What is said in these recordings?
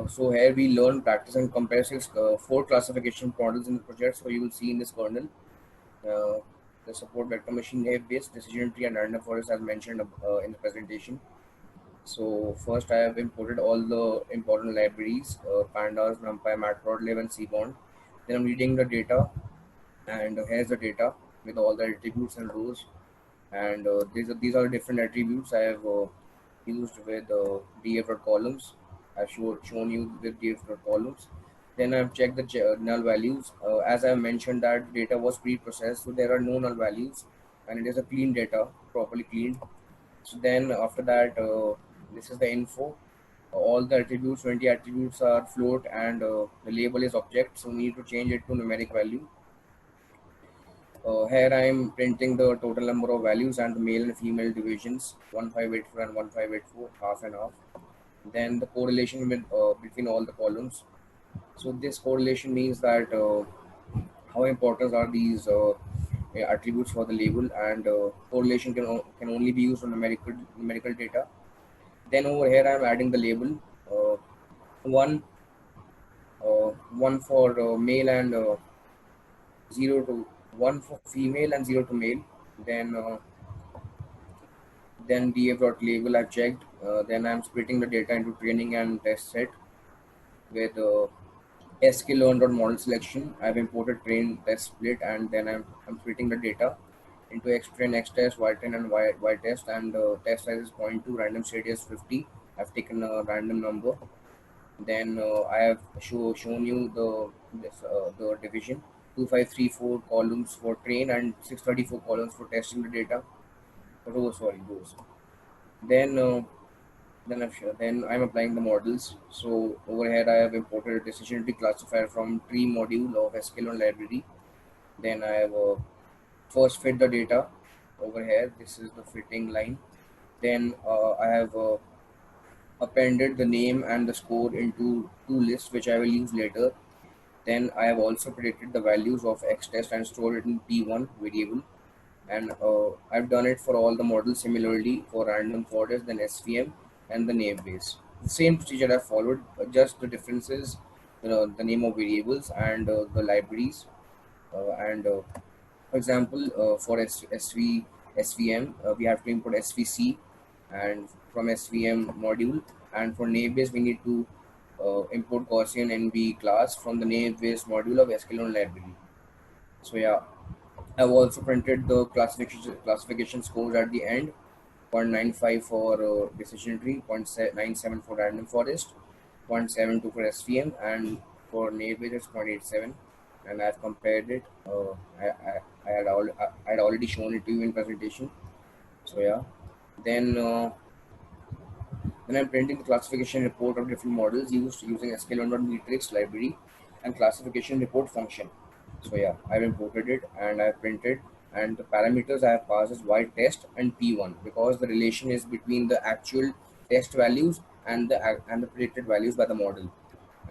So here we learn, practice, and compare four classification models in the project. So you will see in this kernel uh, the support vector machine based decision tree and random forest as mentioned in the presentation. So first I have imported all the important libraries, pandas, numpy, matplotlib, and cbond. Then I'm reading the data, and here's the data with all the attributes and rows. And these are different attributes I have used with df columns. I've shown you with df columns. Then I've checked the null values. As I mentioned that data was pre-processed, so there are no null values, and it is a clean data, properly cleaned. So then after that, this is the info. All the attributes, 20 attributes are float, and the label is object. So we need to change it to numeric value. Here I am printing the total number of values and the male and female divisions, 1584 and 1584, half and half. Then the correlation between all the columns. So this correlation means that how important are these attributes for the label, and correlation can only be used on numerical data. Then over here I am adding the label, one one for male and 0 to 1 for female and 0 to male. Then df.label I've checked. Then I'm splitting the data into training and test set with sklearn.model selection. I've imported train test split, and then I'm splitting the data into xtrain, xtest, ytrain, and ytest, and test size is 0.2, random state is 50. I've taken a random number. Then I have shown you the division, 2534 columns for train and 634 columns for testing the data. Rows. Then then I'm applying the models. So over here I have imported a decision tree classifier from tree module of sklearn library. Then I have first fit the data over here. This is the fitting line. Then I have appended the name and the score into two lists, which I will use later. Then I have also predicted the values of xtest and stored it in p1 variable. And I've done it for all the models similarly for random forest, then SVM, and the name base. The same procedure I followed, just the differences, the name of variables and the libraries. And For example, for SVM, we have to import SVC and from SVM module. And for name base, we need to import Gaussian NB class from the name base module of sklearn library. So yeah, I've also printed the classification scores at the end. 0.95 for decision tree, 0.97 for random forest, 0.72 for SVM, and for neighbor it's 0.87. And I've compared it. I had already shown it to you in presentation. So yeah, then then I'm printing the classification report of different models used using sklearn.metrics library and classification report function. So yeah, I've imported it and I've printed, and the parameters I have passed is y test and p1 because the relation is between the actual test values and the predicted values by the model.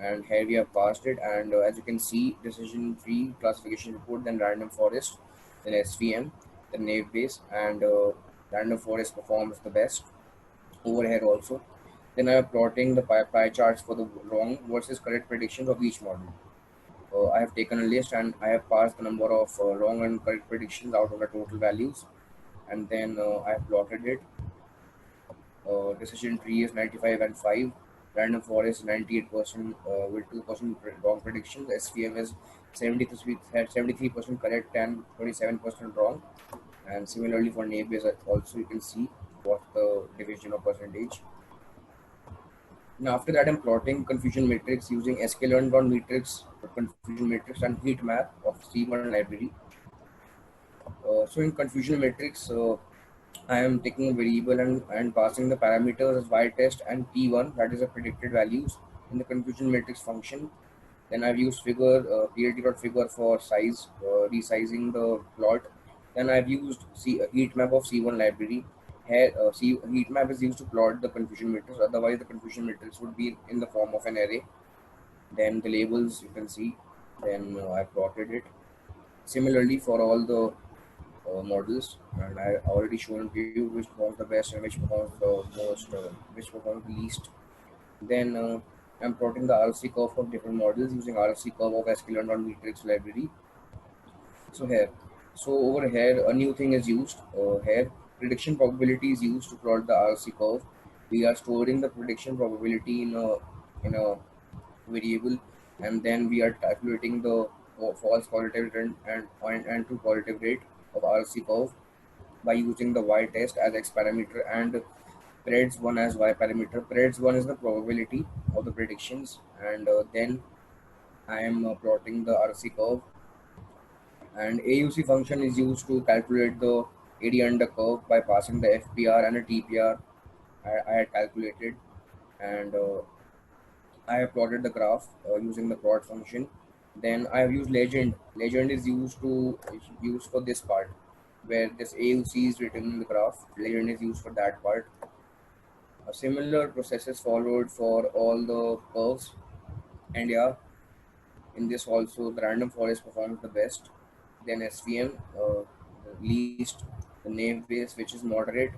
And here we have passed it, and as you can see, decision tree classification report, then random forest, then SVM, then naive base, and random forest performs the best over here also. Then I am plotting the pie charts for the wrong versus correct predictions of each model. I have taken a list and I have passed the number of wrong and correct predictions out of the total values, and then I have plotted it. Decision tree is 95 and 5. Random forest 98% with 2% wrong predictions. SVM is 73% correct and 27% wrong. And similarly for neighbors also you can see what the division of percentage. Now after that, I'm plotting confusion matrix using sklearn.metrics confusion matrix and heat map of cbond library. So in confusion matrix, I am taking a variable and passing the parameters as y test and p1, that is the predicted values in the confusion matrix function. Then I've used plt.figure for size, resizing the plot. Then I've used heat map of c1 library. Here, heat map is used to plot the confusion matrix. Otherwise, the confusion matrix would be in the form of an array. Then the labels you can see. Then I plotted it. Similarly for all the models, and I already shown to you which performs the best and which performs the most, which performs the least. Then I'm plotting the RC curve of different models using RC curve of sklearn.metrix library. So here, so over here, a new thing is used. Here, prediction probability is used to plot the RC curve. We are storing the prediction probability in a variable, and then we are calculating the false positive and true positive rate of RC curve by using the y test as x parameter and PREDS1 as y parameter. PREDS1 is the probability of the predictions, and then I am plotting the RC curve. And AUC function is used to calculate the area under curve by passing the FPR and a TPR I had calculated, and I have plotted the graph using the plot function. Then I have used legend. Legend is used for this part where this AUC is written in the graph. Legend is used for that part. A similar process is followed for all the curves, and yeah, in this also the random forest performs the best. Then SVM, the least, the name base which is moderate.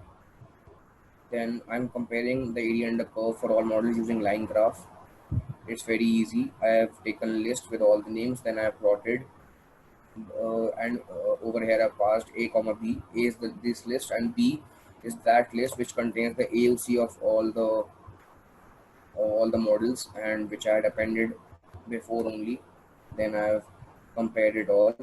Then I'm comparing the area under curve for all models using line graph. It's very easy. I have taken a list with all the names, then I have plotted, and over here I've passed A comma B. A is this list, and B is that list which contains the AUC of all the models and which I had appended before only. Then I have compared it all.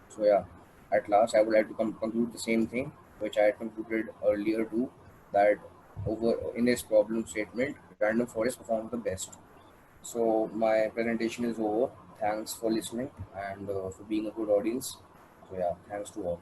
So yeah, at last I would like to conclude the same thing which I had concluded earlier too, that over in this problem statement, random forest performs the best. So my presentation is over. Thanks for listening and for being a good audience. So yeah, thanks to all.